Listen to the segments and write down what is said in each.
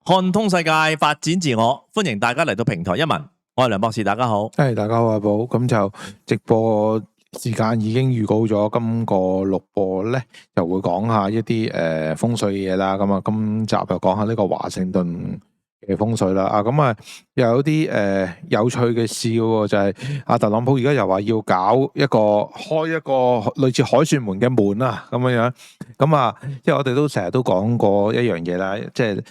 看通世界，發展自我，歡迎大家嚟到平台一文，我係梁博士，大家好。大家好，阿寶，咁就直播時間已經預告咗，今個錄播咧就會講下一啲風水嘢啦。咁啊，今集就講下呢個華盛頓嘅風水啦。咁啊又有啲有趣嘅事喎，就係阿特朗普而家又話要開一個類似凱旋門嘅門啊，咁樣。咁啊，即係我哋都成日都講過一樣嘢啦，即係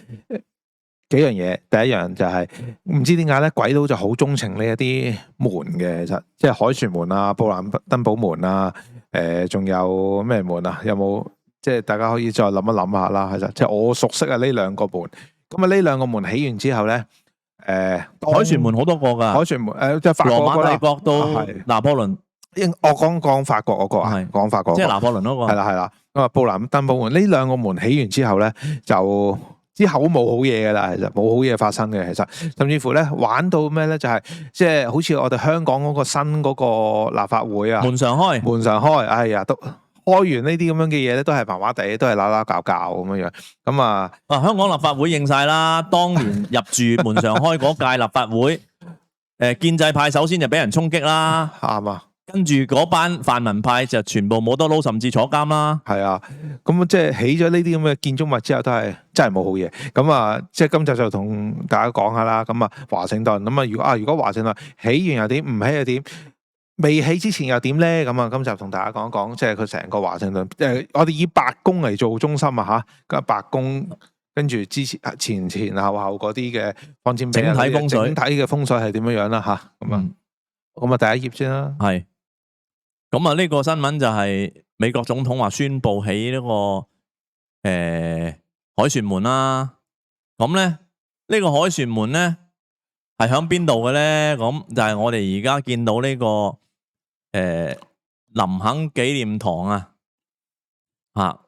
幾樣嘢。第一樣就係唔知點解咧，鬼佬就好鍾情呢一啲門嘅，其實即係凱旋門啊、布蘭登堡門啊，仲有咩門啊？有冇即係大家可以再諗一諗下啦？其實即係我熟悉啊呢兩個門。咁啊呢兩個門起完之後咧，凱旋門好多個㗎，凱旋門即係法國羅馬帝國到拿破崙。我講法國嗰個啊，講法國即係拿破崙嗰個。係啦。咁啊布蘭登堡門呢兩個門起完之後咧，就之後冇好嘢㗎啦，其實冇好嘢發生嘅。其實甚至乎咧玩到咩咧，就係即係好似我哋香港嗰個新嗰個立法會啊，門常開，哎呀都開完呢啲咁樣嘅嘢咧，都係麻麻地，都係鬧搞咁樣。咁啊，香港立法會應晒啦，當年入住門常開嗰屆立法會，建制派首先就俾人衝擊啦，啱啊。跟住嗰班泛民派就全部冇得撈，甚至坐監啦。係啊，咁即係起咗呢啲咁嘅建築物之後，都係真係冇好嘢。咁啊，即係今集就同大家講下啦。咁啊，華盛頓咁啊，如果華盛頓起完又點，唔起又點，未起之前又點咧？咁啊，今集同大家講一講，即係佢成個華盛頓，我哋以白宮嚟做中心啊嚇，咁白宮跟住之前後嗰啲嘅放佔比啊，整體嘅風水係點樣啦嚇？咁啊，第一頁先啦。係。咁啊，呢個新聞就係美國總統話宣布起呢個凱旋門啦。咁咧呢個凱旋門咧係響邊度嘅咧？咁就係我哋而家見到呢個林肯紀念堂啊。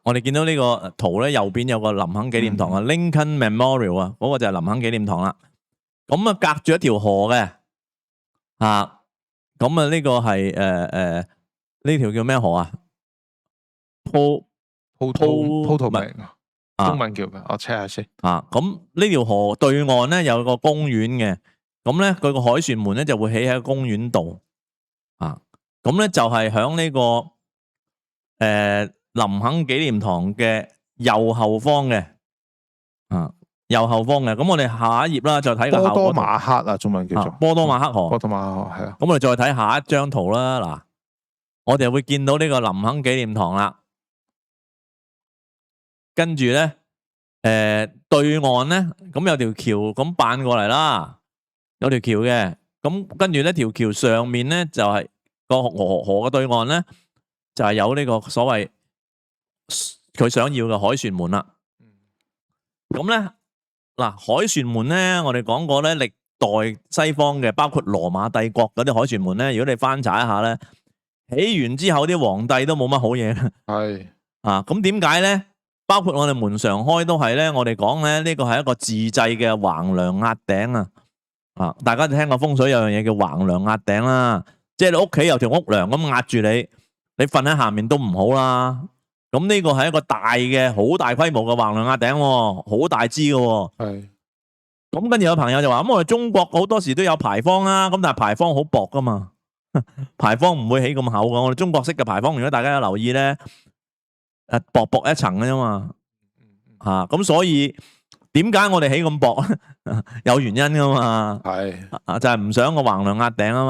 我哋見到呢個圖咧，右邊有個林肯紀念堂啊，Lincoln Memorial 啊，嗰個就係林肯紀念堂啦。咁啊，隔住一條河嘅。咁啊，呢個係呢條叫咩河啊？Potomac，中文叫咩？我 check 下先。咁呢條河對岸咧有個公園嘅，咁咧佢個凱旋門咧就會起喺公園度。咁咧就係響呢個林肯紀念堂嘅右後方嘅。右後方嘅。咁我哋下一頁啦，再睇個波多馬克啊，中文叫做波多馬克河。波多馬克河係啊。咁我哋再睇下一張圖啦，嗱。我哋會見到呢個林肯紀念堂啦，跟住咧，對岸咧，咁有條橋咁扮過嚟啦，有條橋嘅，咁跟住咧條橋上面咧就係個河嘅對岸咧，就係有呢個所謂佢想要嘅凱旋門啦。咁咧，嗱，凱旋門咧，我哋講過咧，歷代西方嘅，包括羅馬帝國嗰啲凱旋門咧，如果你翻查一下咧。起完之後啲皇帝都冇乜好嘢。係咁點解咧？包括我哋門常開都係咧，我哋講咧呢個係一個自製嘅橫梁壓頂啊！大家聽過風水有樣嘢叫橫梁壓頂啦，即係你屋企有條屋梁咁壓住你，你瞓喺下面都唔好啦。咁呢個係一個大嘅好大規模嘅橫梁壓頂，好大支嘅。係咁跟住有朋友就話：咁我哋中國好多時都有牌坊啦，咁但係牌坊好薄噶嘛。牌坊唔會起咁厚噶，我哋中國式嘅牌坊，如果大家有留意咧，薄薄一層嘅啫嘛，咁所以點解我哋起咁薄？有原因噶嘛，係就係唔想個橫梁壓頂啊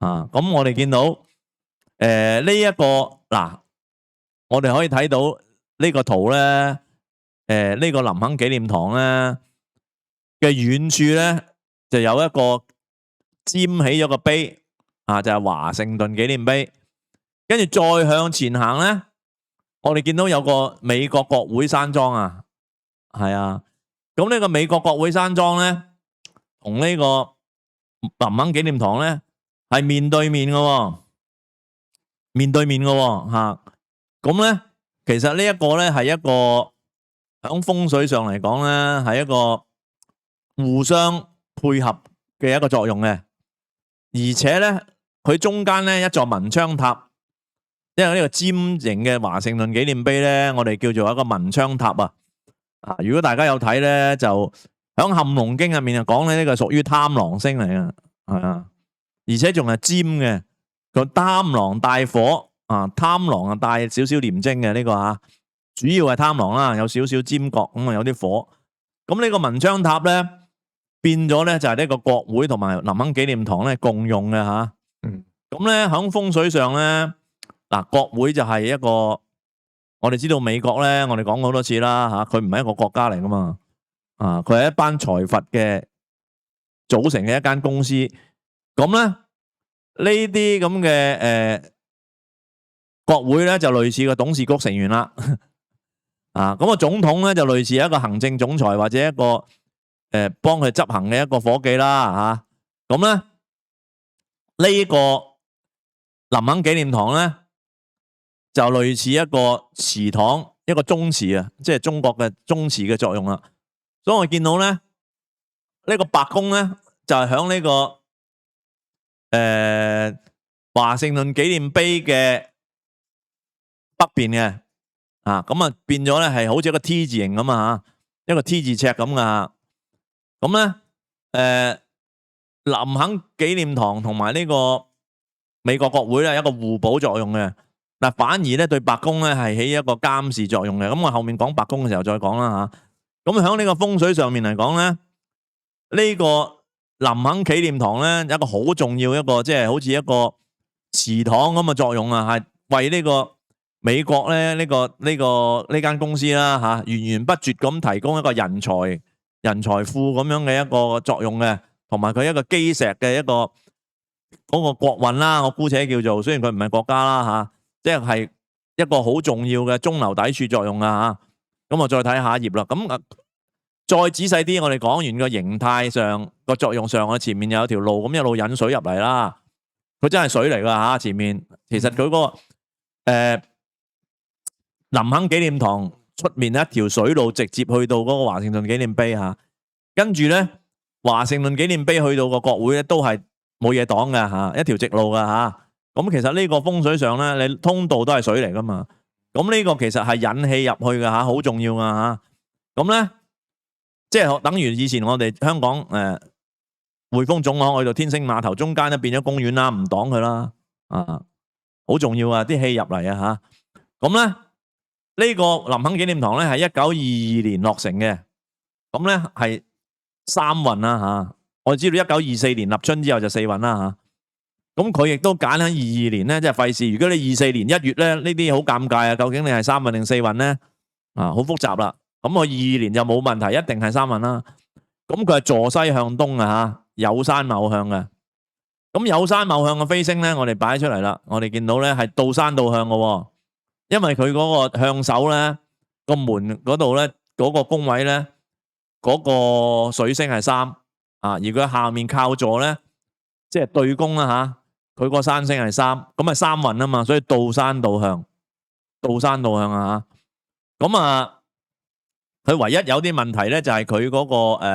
嘛，咁我哋見到呢一個嗱，我哋可以睇到呢個圖咧，呢個林肯紀念堂咧嘅遠處咧就有一個尖起咗個碑。就係華盛頓紀念碑，跟住再向前行咧，我哋見到有個美國國會山莊啊，係啊，咁呢個美國國會山莊咧，同呢個林肯紀念堂咧係面對面嘅，咁咧其實呢一個咧係一個響風水上嚟講咧係一個互相配合嘅一個作用嘅，而且咧。佢中間咧一座文昌塔，因為呢個尖形嘅華盛頓紀念碑咧，我哋叫做一個文昌塔啊。如果大家有睇咧，就響《撼龍經》入面就講咧，呢個屬於貪狼星嚟嘅，係啊，而且仲係尖嘅，個貪狼帶火啊，貪狼啊帶少少廉貞嘅呢個嚇，主要係貪狼啦，有少少尖角咁啊，有啲火。咁呢個文昌塔咧變咗咧就係呢個國會同埋林肯紀念堂咧共用嘅嚇。咁咧響風水上咧，嗱國會就係一個我哋知道美國咧，我哋講過好多次啦嚇，佢唔係一個國家嚟噶嘛。啊！佢係一班財閥嘅組成嘅一間公司，咁咧呢啲咁嘅國會咧就類似個董事局成員啦，啊咁總統咧就類似一個行政總裁或者一個幫佢執行嘅一個伙計啦嚇，咁咧呢個林肯紀念堂咧就類似一個祠堂，一個宗祠啊，即係中國嘅宗祠嘅作用啦。所以我見到咧，呢個白宮咧就係響呢個華盛頓紀念碑嘅北邊嘅，啊咁啊變咗咧係好似一個 T 字形咁啊嚇，一個 T 字尺咁噶。咁咧林肯紀念堂同埋呢個美國國會咧有一個互補作用嘅，但反而咧對白宮咧係起一個監視作用嘅。咁我後面講白宮嘅時候再講啦嚇。咁喺呢個風水上面嚟講咧，呢個林肯紀念堂咧有一個好重要一個，即係好似一個祠堂咁嘅作用啊，係為呢個美國咧呢間公司啦嚇，源源不絕咁提供一個人才庫咁樣嘅一個作用嘅，同埋佢一個基石嘅一個嗰個國運啦，我姑且叫做，雖然佢唔係國家啦嚇，即係一個好重要嘅中流砥柱作用啊嚇。咁我再睇下一頁啦。咁再仔細啲，我哋講完個形態上個作用上，我前面有條路咁一路引水入嚟啦。佢真係水嚟㗎嚇，前面其實佢個林肯紀念堂出面一條水路直接去到嗰個華盛頓紀念碑嚇，跟住咧華盛頓紀念碑去到個國會咧都係冇嘢擋㗎嚇，一條直路㗎嚇。咁其實呢個風水上咧，你通道都係水嚟㗎嘛。咁呢個其實係引氣入去嘅嚇，好重要㗎嚇。咁咧，即係等於以前我哋香港匯豐總行去到天星碼頭中間咧變咗公園啦，唔擋佢啦，啊，好重要啊！啲氣入嚟啊嚇。咁咧呢個林肯紀念堂咧係1922年落成嘅，咁咧係三運啦嚇。我哋知道1924年立春之後就四運啦嚇。咁佢亦都揀喺22年咧，即係費事。如果你24年1月咧，呢啲好尷尬啊！究竟你係三運定四運咧？啊，好複雜啦。咁我22年就冇問題，一定係三運啦。咁佢係坐西向東啊嚇，有山卯向嘅。咁有山卯向嘅飛星咧，我哋擺出嚟啦。我哋見到咧係倒山倒向嘅喎，因為佢嗰個向手咧個門嗰度咧嗰個宮位咧嗰個水星係三啊，而佢下面靠座咧即係對宮啦嚇。佢個山星係三，咁係三運啊嘛，所以倒山倒向，倒山倒向啊嚇。咁啊，佢唯一有啲問題咧，就係佢嗰個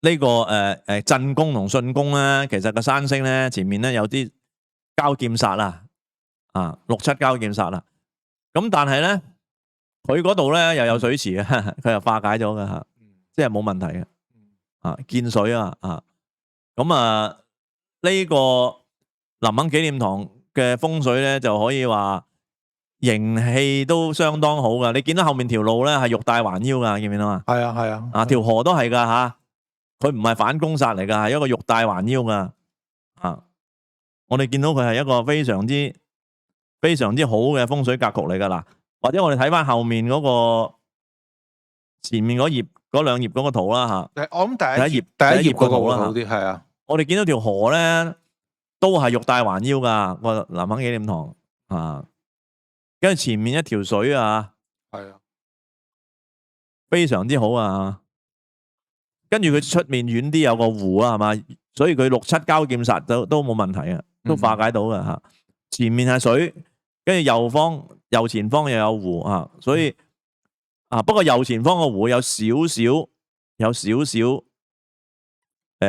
呢個震宮同巽宮咧，其實個山星咧前面咧有啲交劍煞啦，啊6、7交劍煞啦。咁但係咧，佢嗰度咧又有水池啊，佢又化解咗嘅嚇，即係冇問題嘅。啊，見水啊啊！咁啊，呢個林肯紀念堂嘅風水咧，就可以話形氣都相當好噶。你見到後面條路咧係玉帶環腰噶，見唔見到啊？係啊係啊，啊條河都係噶吓，佢唔係反攻煞嚟噶，係一個玉帶環腰噶。啊，我哋見到佢係一個非常之好嘅風水格局嚟噶啦。或者我哋睇翻後面嗰個前面嗰頁嗰兩頁嗰個圖啦吓。我諗第一頁嗰個好啲，係啊。我哋見到條河咧，都係玉帶環腰噶個林肯紀念堂啊，跟住前面一條水啊，係啊，非常之好啊。跟住佢出面遠啲有個湖啊，係嘛，所以佢6、7交劍煞都冇問題嘅，都化解到嘅吓。前面係水，跟住右前方又有湖啊，所以啊，不過右前方個湖有少少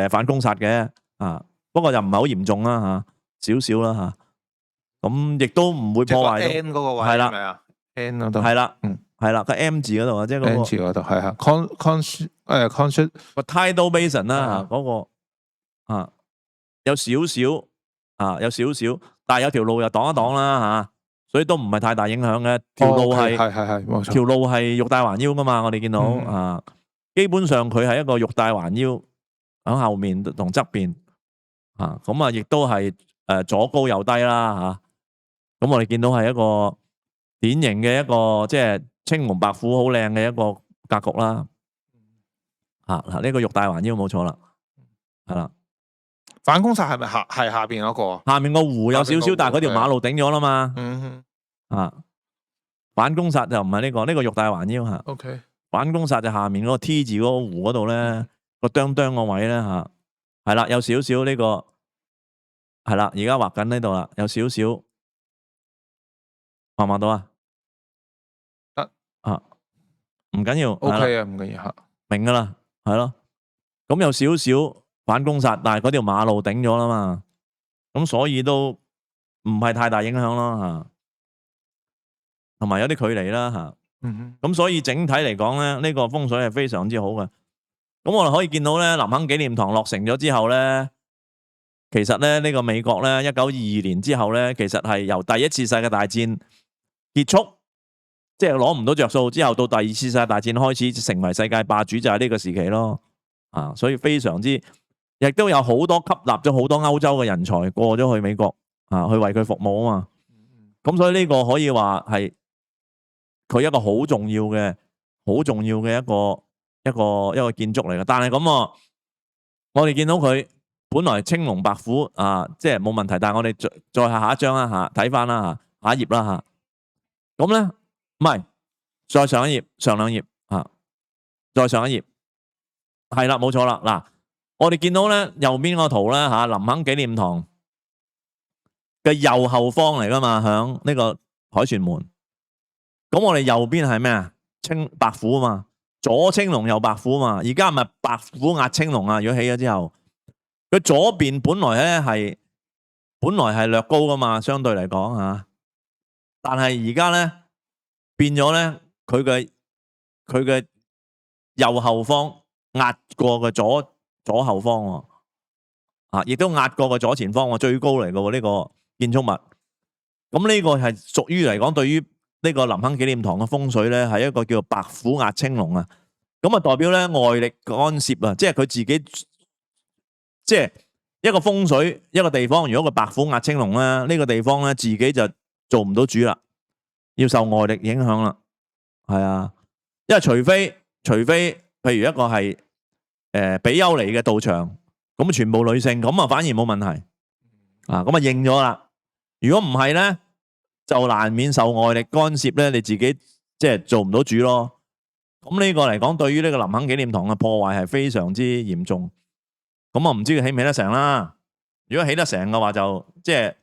反攻煞嘅啊，不過就唔係好嚴重啦吓，少少啦吓，咁亦都唔會破壞到 N 嗰個位係啦，係啊 N 嗰度係啦，係啦，個 M 字嗰度啊，即係嗰 N 個字嗰度係啊，con 個 tidal basin 啦啊嗰個啊有少少啊有少少，但係有條路又擋一擋啦嚇，所以都唔係太大影響嘅。條路係係冇錯，條路係玉帶環腰噶嘛，我哋見到啊，基本上佢係一個玉帶環腰喺後面同側邊啊，咁啊亦都係左高右低啦嚇。咁我哋見到係一個典型嘅一個即係青龍白虎好靚嘅一個格局啦。嗱呢個玉帶環腰冇錯啦，係啦。反攻殺係咪下邊嗰個？下面個湖有少少，下面個湖但係嗰條馬路頂咗啦嘛。嗯反攻殺就唔係呢個，呢個玉帶環腰嚇。 ，OK，反攻殺就下面嗰個 T 字嗰個湖嗰度咧，個哚哚個位咧嚇，係啦，有少少呢個係啦，而家畫緊呢度啦，有少少畫唔畫到啊？得啊，唔緊要 ，OK 啊，唔緊要嚇。明噶啦，係咯。咁有少少反攻殺，但係嗰條馬路頂咗啦嘛，咁所以都唔係太大影響咯嚇，同埋有啲距離啦嚇。咁所以整體嚟講咧，呢個風水係非常之好嘅。咁我哋可以見到咧，林肯紀念堂落成咗之後咧，其實咧呢個美國咧1922年之後咧，其實係由第一次世界大戰結束，即係攞唔到着數之後，到第二次世界大戰開始成為世界霸主，就係呢個時期咯。所以非常之，亦都有好多吸納咗好多歐洲嘅人才過咗去美國去為佢服務啊嘛。咁所以呢個可以話係佢一個好重要嘅一個建築嚟嘅。但係咁我哋見到佢本來青龍白虎即係冇問題。但係我哋再下一張啦嚇，睇翻啦嚇，下一頁啦嚇。咁咧唔係，再上一頁，上兩頁再上一頁，係啦，冇錯啦。嗱，我哋見到咧右邊個圖咧林肯紀念堂嘅右後方嚟噶嘛，響呢個凱旋門。咁我哋右邊係咩啊？白虎啊嘛，左青龍右白虎啊嘛。而家唔係白虎壓青龍啊，如果起咗之後，佢左邊本來係略高噶嘛，相對嚟講嚇。但係而家咧變咗咧，佢嘅右後方壓過嘅左後方喎，亦都壓過嘅左前方喎，最高嚟嘅喎呢個建築物。咁呢個係屬於嚟講，對於呢個林肯紀念堂嘅風水咧，係一個叫做白虎壓青龍啊。咁啊代表咧外力干涉啊，即係佢自己，即係一個風水一個地方，如果佢白虎壓青龍咧，呢個地方咧自己就做唔到主啦，要受外力影響啦。係啊，因為除非譬如一個係比丘尼嘅道場，咁全部女性，咁啊反而冇問題咁啊應咗啦。如果唔係咧，就難免受外力干涉咧，你自己即係做唔到主咯。咁呢個嚟講，對於呢個林肯紀念堂嘅破壞係非常之嚴重。咁我唔知佢起唔起得成啦。如果起得成嘅話，就即係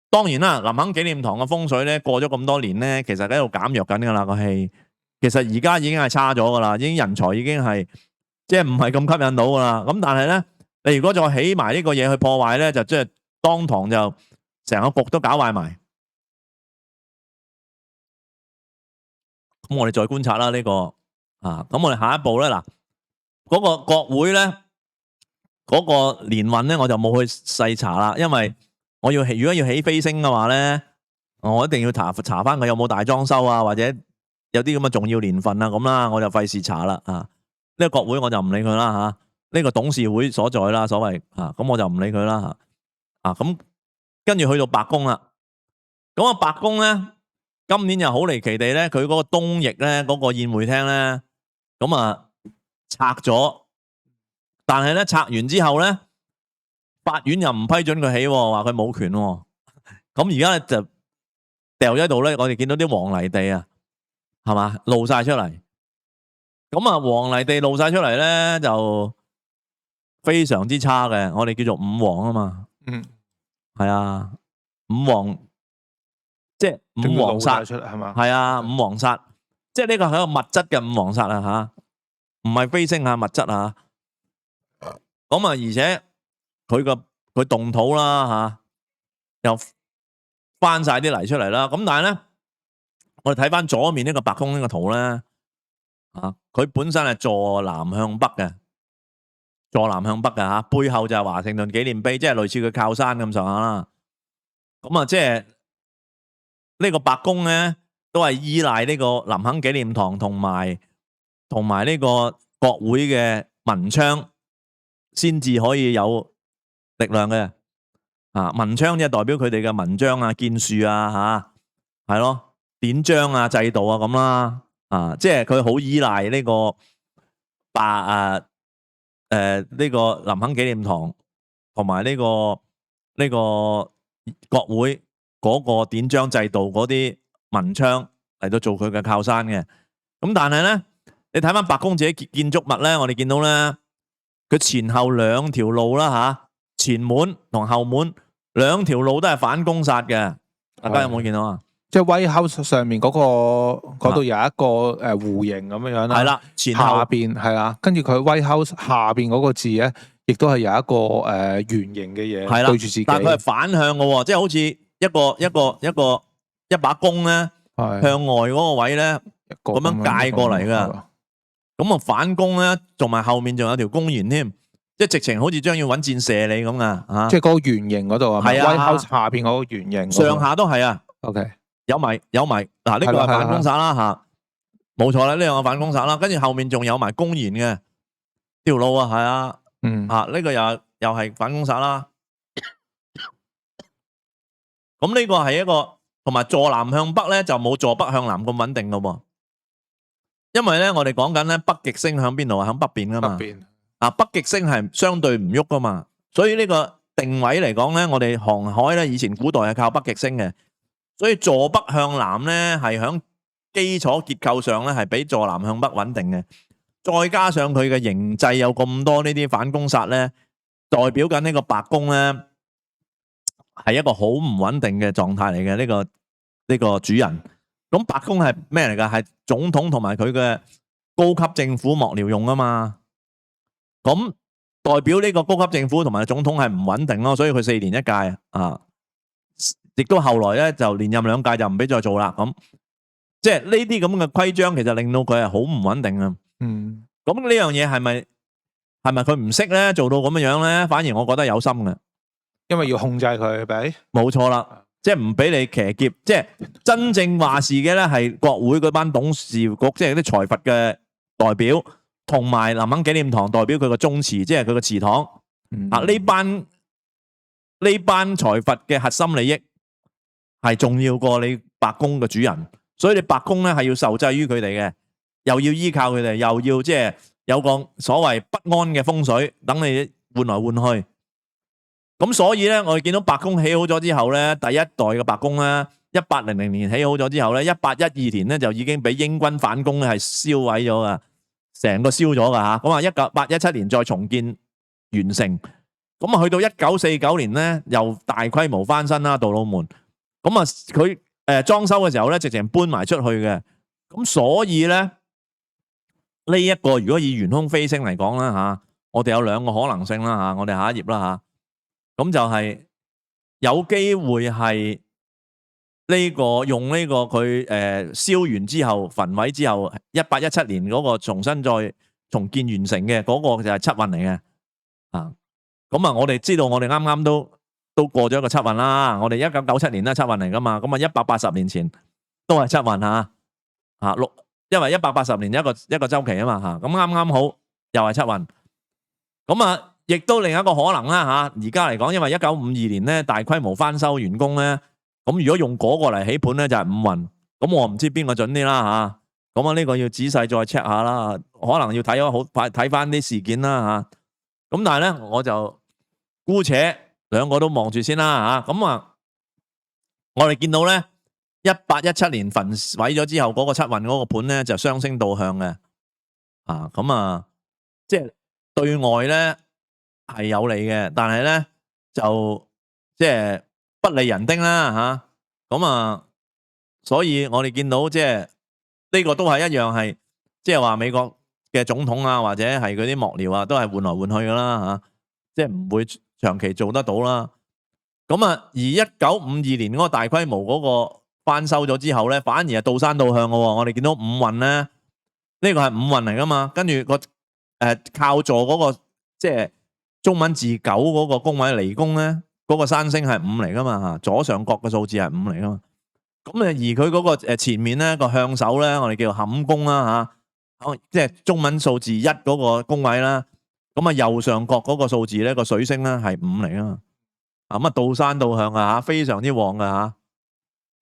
當然啦。林肯紀念堂嘅風水咧，過咗咁多年咧，其實喺度減弱緊㗎啦個氣。其實而家已經係差咗㗎啦，已經人才已經係即係唔係咁吸引到㗎啦。咁但係咧，你如果再起埋呢個嘢去破壞咧，就即係當堂就成個局都搞壞埋。咁我哋再觀察啦呢個咁我哋下一步咧嗱，嗰個國會咧嗰個年運咧，我就冇去細查啦，因為我如果要起飛星嘅話咧，我一定要查翻佢有冇大裝修啊，或者有啲咁嘅重要年份啊咁啦，我就費事查啦呢個國會我就唔理佢啦呢個董事會所在啦，所謂咁我就唔理佢啦咁跟住去到白宮啦，咁白宮咧今年又好離奇地咧，佢嗰個東翼咧嗰個宴會廳咧，咁拆咗，但係咧拆完之後咧，法院又唔批准佢起，話佢冇權。咁而家就掉咗喺度咧，我哋見到啲黃泥地係嘛露晒出嚟。咁黃泥地露晒出嚟咧，就非常之差嘅。我哋叫做五黃啊嘛。係啊，五黃。即係五黃煞係嘛？係啊，五黃煞，即係呢個係一個物質嘅五黃煞唔係飛星物質咁而且佢動土啦又翻晒啲泥出嚟啦。咁但係咧，我哋睇翻左面呢個白宮呢個圖咧，佢本身係坐南向北嘅，坐南向北嘅嚇，背後就係華盛頓紀念碑，即係類似佢靠山咁上下啦。咁啊，即係呢個白宮咧，都係依賴呢個林肯紀念堂同埋呢個國會嘅文昌先至可以有力量嘅。文昌即係代表佢哋嘅文章啊、建樹啊係咯，典章啊、制度啊咁啦。即係佢好依賴呢個呢個林肯紀念堂同埋呢個國會嗰個典章制度嗰啲文昌嚟到做佢嘅靠山嘅。咁但係咧，你睇翻白宮自己建築物咧，我哋見到咧，佢前後兩條路啦前門同後門兩條路都係反攻殺嘅。大家有冇見到啊？即係 White House 上面嗰度有一個弧形咁樣啦，係啦，前後下邊係啦，跟住佢 White House 下邊嗰個字咧，亦都係有一個圓形嘅嘢對住自己，但係佢係反向嘅喎，即係好似一把弓咧，向外嗰個位咧咁樣界過嚟㗎。咁啊反攻咧，同埋後面仲有條弓弦添，即係直情好似將要揾箭射你咁啊！即係嗰個圓形嗰度啊，White House 下邊嗰個圓形，上下都係啊。OK。有埋嗱，呢個係反攻殺啦冇錯啦，呢兩個反攻殺啦，跟住後面仲有埋公然嘅條路啊，係啊，呢個又係反攻殺啦。咁呢個係一個同埋坐南向北咧，就冇坐北向南咁穩定噶喎，因為咧我哋講緊咧北極星響邊度啊？響北邊噶嘛，北極星係相對唔喐噶嘛，所以呢個定位嚟講咧，我哋航海咧以前古代係靠北極星嘅。所以坐北向南咧，係喺基礎結構上咧，係比坐南向北穩定嘅。再加上佢嘅形制有咁多呢啲反攻殺咧，代表緊呢個白宮咧係一個好唔穩定嘅狀態嚟嘅。呢個主人，咁白宮係咩嚟㗎？係總統同埋佢嘅高級政府幕僚用啊嘛。咁代表呢個高級政府同埋總統係唔穩定咯，所以佢4年一屆啊。亦都後來咧就連任2屆就唔俾再做啦，咁即係呢啲咁嘅規章，其實令到佢係好唔穩定啊。咁呢樣嘢係咪佢唔識咧做到咁樣樣咧？反而我覺得有心嘅，因為要控制佢，俾冇錯啦，即係唔俾你騎劫，即係真正話事嘅咧係國會嗰班董事局，即係啲財閥嘅代表，同埋林肯紀念堂代表佢個宗祠，即係佢個祠堂。呢班財閥嘅核心利益係重要過你白宮嘅主人，所以你白宮咧係要受制於佢哋嘅，又要依靠佢哋，又要即係有個所謂不安嘅風水，等你換來換去。咁所以咧，我哋見到白宮起好咗之後咧，第一代嘅白宮咧，1800年起好咗之後咧，1812年咧就已經俾英軍反攻咧係燒毀咗噶，成個燒咗噶吓。咁啊，1817年再重建完成，咁啊去到1949年咧又大規模翻新啦，杜魯門。咁啊，佢裝修嘅時候咧，直情搬埋出去嘅。咁所以咧，呢一個如果以懸空飛星嚟講啦嚇，我哋有2個可能性啦嚇。我哋下一頁啦嚇。咁就係有機會係呢個用呢個佢燒完之後焚毀之後，1817年嗰個重新再重建完成嘅嗰個就係七運嚟嘅。咁啊，我哋知道我哋啱啱都過咗一個七運啦，我哋1997年都係七運嚟噶嘛，咁啊180年前都係七運因為180年一個週期啊嘛咁啱啱好又係七運，咁啊亦都另一個可能啦而家嚟講，因為1952年咧大規模翻修完工咧，咁如果用嗰個嚟起盤咧就係五運，咁我唔知邊個準啲啦咁啊呢個要仔細再 check 下啦，可能要睇翻啲事件啦咁但係咧我就姑且2個都望住先啦咁我哋見到咧1817年焚毀咗之後嗰個七運嗰個盤咧就雙星導向嘅即係對外咧係有利嘅，但係咧就即係不利人丁啦所以我哋見到即係呢個都係一樣係即係話美國嘅總統啊或者係嗰啲幕僚啊都係換來換去噶啦即係唔會長期做得到啦。咁而1952年嗰個大規模嗰個翻修咗之後咧，反而係倒山倒向嘅喎。我哋見到五運咧，呢個係五運嚟噶嘛，跟住個靠座嗰個即係中文字九嗰個宮位離宮咧，嗰個山星係五嚟噶嘛嚇，左上角嘅數字係五嚟噶嘛。咁而佢嗰個前面咧個向手咧，我哋叫坎宮啦嚇，即係中文數字一嗰個宮位啦。咁啊右上角嗰個數字咧個水星咧係五嚟噶嘛。咁啊倒山倒向啊嚇，非常之旺噶嚇。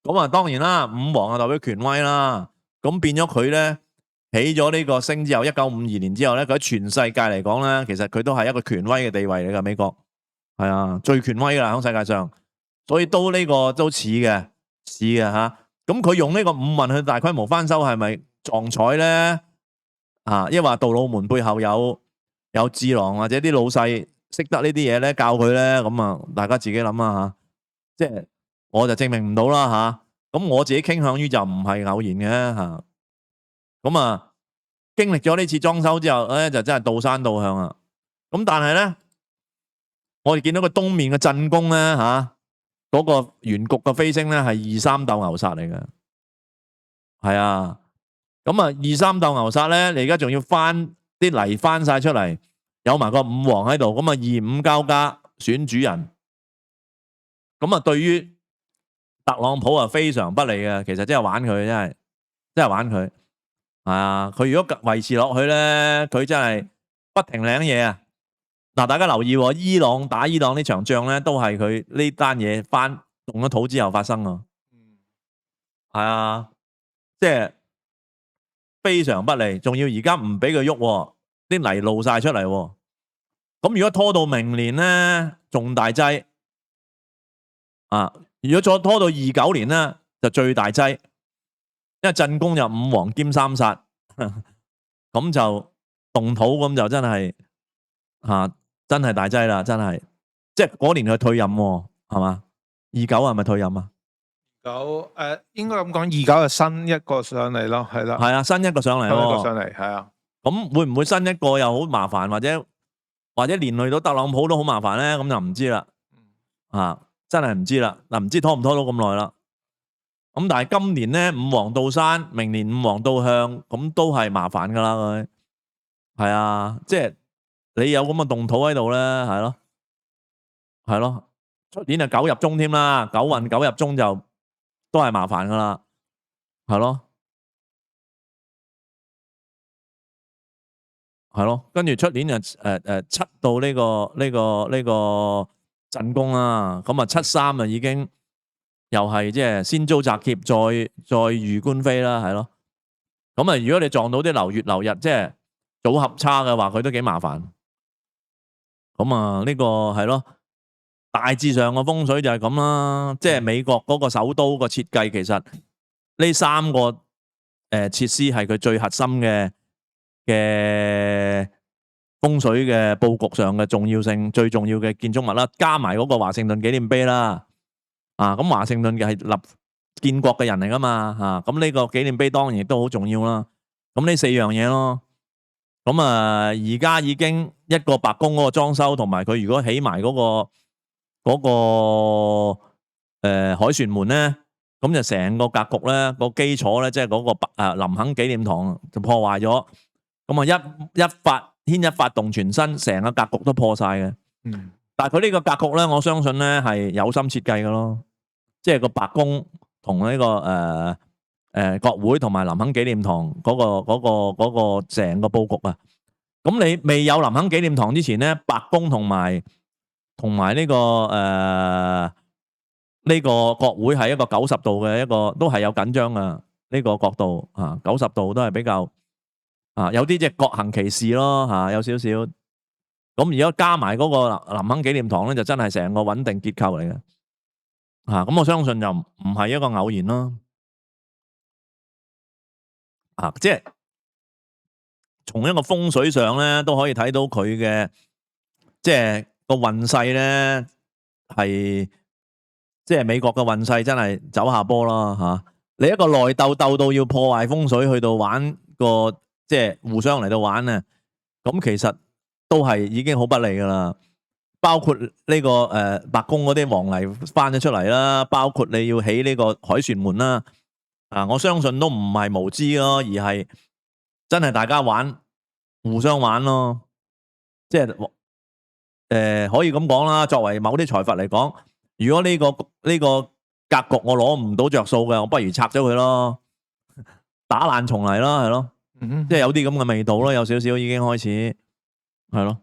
咁啊當然啦，五黃啊代表權威啦。咁變咗佢咧起咗呢個星之後，1952年之後咧，佢喺全世界嚟講咧，其實佢都係一個權威嘅地位嚟噶。美國係啊，最權威噶啦喺世界上，所以都呢個都似嘅嚇。咁佢用呢個五運去大規模翻修係咪撞彩咧？啊，抑或杜魯門背後有智囊或者啲老細識得呢啲嘢咧教佢咧？咁啊，大家自己諗啊嚇。即係我就證明唔到啦嚇。咁我自己傾向於就唔係偶然嘅嚇。咁啊，經歷咗呢次裝修之後咧，就真係倒山倒向啊！咁但係咧，我哋見到個東面嘅震宮咧嚇，嗰個圓局嘅飛星咧係2、3鬥牛煞嚟嘅，係啊。咁啊2、3鬥牛煞咧，你而家仲要翻啲泥翻晒出嚟，有埋個五黃喺度，咁啊2、5交加選主人，咁啊對於特朗普啊非常不利嘅，其實真係玩佢，真係玩佢。係啊，佢如果維持落去咧，佢真係不停領嘢啊！嗱，大家留意喎，伊朗打伊朗呢場仗咧，都係佢呢單嘢翻動咗土之後發生啊。係啊，即係非常不利，仲要而家唔俾佢喐，啲泥露晒出嚟。咁如果拖到明年咧，仲大劑啊！如果再拖到29年咧，就最大劑。因為震宮有五黃兼三煞，咁就動土咁就真係真係大劑啦，真係，即係嗰年佢退任喎，係嘛？29係咪退任啊？29應該咁講，29係新一個上嚟咯，係啦，係啊，新一個上嚟，新一個上嚟，係啊。咁會唔會新一個又好麻煩，或者連累到特朗普都好麻煩咧？咁就唔知啦，真係唔知啦。嗱，唔知拖唔拖到咁耐啦。咁但係今年咧五黃倒山，明年五黃倒向，咁都係麻煩噶啦佢，係啊，即係你有咁嘅動土喺度咧，係咯，出年就9入中添啦，9運9入中就都係麻煩噶啦，係咯，跟住出年就7到呢個震宮啦，咁啊7、3啊已經。又係即係先遭賊劫，再遇官非啦，係咯。咁啊，如果你撞到啲流月流日，即係組合差嘅話，佢都幾麻煩。咁啊，呢個係咯，大致上嘅風水就係咁啦。即係美國嗰個首都個設計，其實呢3個設施係佢最核心嘅風水嘅佈局上嘅重要性，最重要嘅建築物啦，加埋嗰個華盛頓紀念碑啦。咁華盛頓嘅係立建國嘅人嚟噶嘛，咁呢個紀念碑當然亦都好重要啦。咁呢4樣嘢咯。咁啊，而家已經一個白宮嗰個裝修，同埋佢如果起埋嗰個凱旋門咧，咁就成個格局咧，個基礎咧，即係嗰個林肯紀念堂就破壞咗。咁啊牽一發動全身，成個格局都破晒嘅。但係佢呢個格局咧，我相信咧係有心設計嘅咯。即係個白宮同呢個國會同埋林肯紀念堂嗰個成個佈局啊。咁你未有林肯紀念堂之前咧，白宮同埋呢個國會係一個90度嘅一個，都係有緊張嘅呢個角度啊。90度都係比較有啲即係各行其事咯有少少。咁而家加埋嗰個林肯紀念堂咧，就真係成個穩定結構嚟嘅。咁我相信就唔係一個偶然咯。即係從一個風水上咧，都可以睇到佢嘅即係個運勢咧，係即係美國嘅運勢真係走下坡啦你一個內鬥到要破壞風水，去到玩個即係互相嚟到玩啊，咁其實都係已經好不利噶啦。包括呢、個白宮嗰啲黃泥翻咗出嚟啦，包括你要起呢個凱旋門啦，我相信都唔係無知咯，而係真係大家玩，互相玩咯，即係可以咁講啦。作為某啲財閥嚟講，如果呢個格局我攞唔到着數嘅，我不如拆咗佢咯，打爛重嚟咯，係咯，即係有啲咁嘅味道咯，有少少已經開始係咯。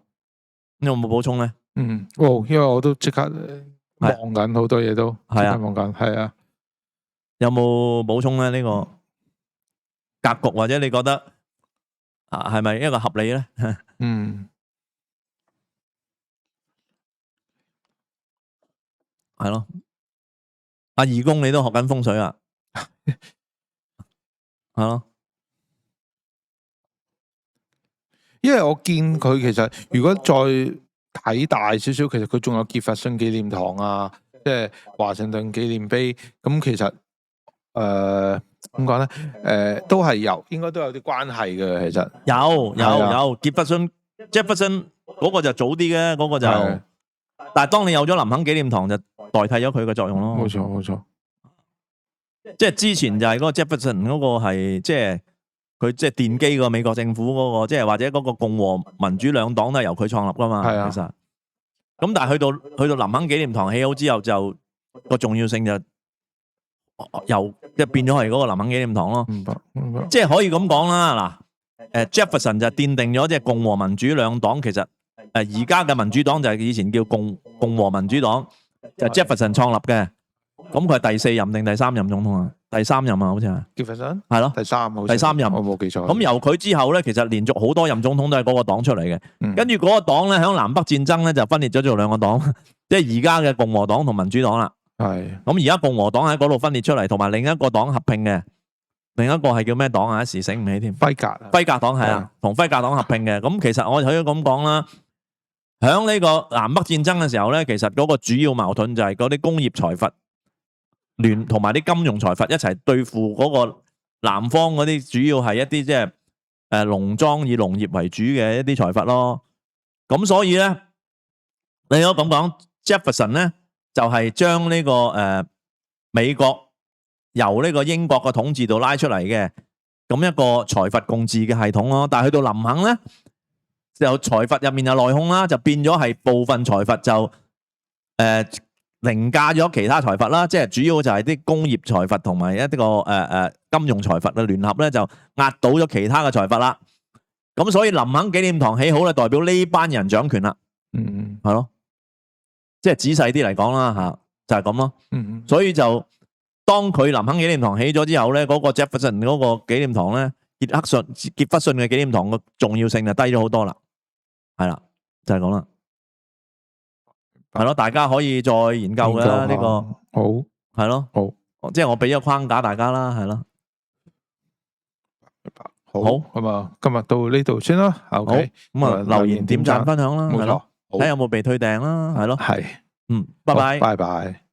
你有冇補充咧？因為我都即刻望緊好多嘢都係啊，望緊係啊。有冇補充咧？呢個格局或者你覺得係咪一個合理咧？係咯。阿義工你都學緊風水啊？係咯。因為我見佢其實如果再睇大少少，其實佢仲有傑弗遜紀念堂啊，即係華盛頓紀念碑。咁其實點講咧？都係應該都有啲關係嘅。其實有傑弗遜 Jefferson 嗰個就早啲嘅，嗰個就，但係當你有咗林肯紀念堂，就代替咗佢嘅作用咯。冇錯。即係之前就係嗰個 Jefferson 嗰個係即係佢即係奠基個美國政府嗰個，即係或者嗰個共和民主兩黨都係由佢創立噶嘛。其實咁，但係去到林肯紀念堂起好之後，就個重要性就又即係變咗係嗰個林肯紀念堂咯。明白。即係可以咁講啦。嗱，Jefferson 就奠定咗即係共和民主兩黨。其實而家嘅民主黨就係以前叫共和民主黨，就係 Jefferson 創立嘅。咁佢係第4任定第3任總統啊？第3任啊，好似係。傑弗遜係咯，第三任，我冇記錯。咁由佢之後咧，其實連續好多任總統都係嗰個黨出嚟嘅。跟住嗰個黨咧，響南北戰爭咧就分裂咗做2個黨，即係而家嘅共和黨同民主黨啦。係。咁而家共和黨喺嗰度分裂出嚟，同埋另一個黨合併嘅，另一個係叫咩黨啊？一時醒唔起添。輝格黨係啊，同輝格黨合併嘅。咁其實我可以咁講啦，響呢個南北戰爭嘅時候咧，其實嗰個主要矛盾就係嗰啲工業財閥同埋啲金融財閥一齊對付嗰個南方嗰啲，主要係一啲即係農莊以農業為主嘅一啲財閥咯。咁所以咧，你可以咁講 ，Jefferson 咧就係將呢個美國由呢個英國嘅統治度拉出嚟嘅咁一個財閥共治嘅系統咯。但係去到林肯咧，就財閥入面有內訌啦，就變咗係部分財閥就凌駕咗其他財閥啦，即係主要就係啲工業財閥同埋一啲個金融財閥嘅聯合咧，就壓倒咗其他嘅財閥啦。咁所以林肯紀念堂起好咧，代表呢班人掌權啦。係咯，即係仔細啲嚟講啦吓，就係咁咯。所以就當佢林肯紀念堂起咗之後咧，嗰個 Jefferson 嗰個紀念堂咧，傑弗遜嘅紀念堂嘅重要性就低咗好多啦。係啦，就係咁啦。係咯，大家可以再研究嘅啦，呢個好係咯，好，即係我俾咗框架大家啦，係咯，好咁啊，今日到呢度先啦。好，咁啊，留言、點讚、分享啦，係咯，睇下有冇被退訂啦，係咯，係，拜拜，拜拜。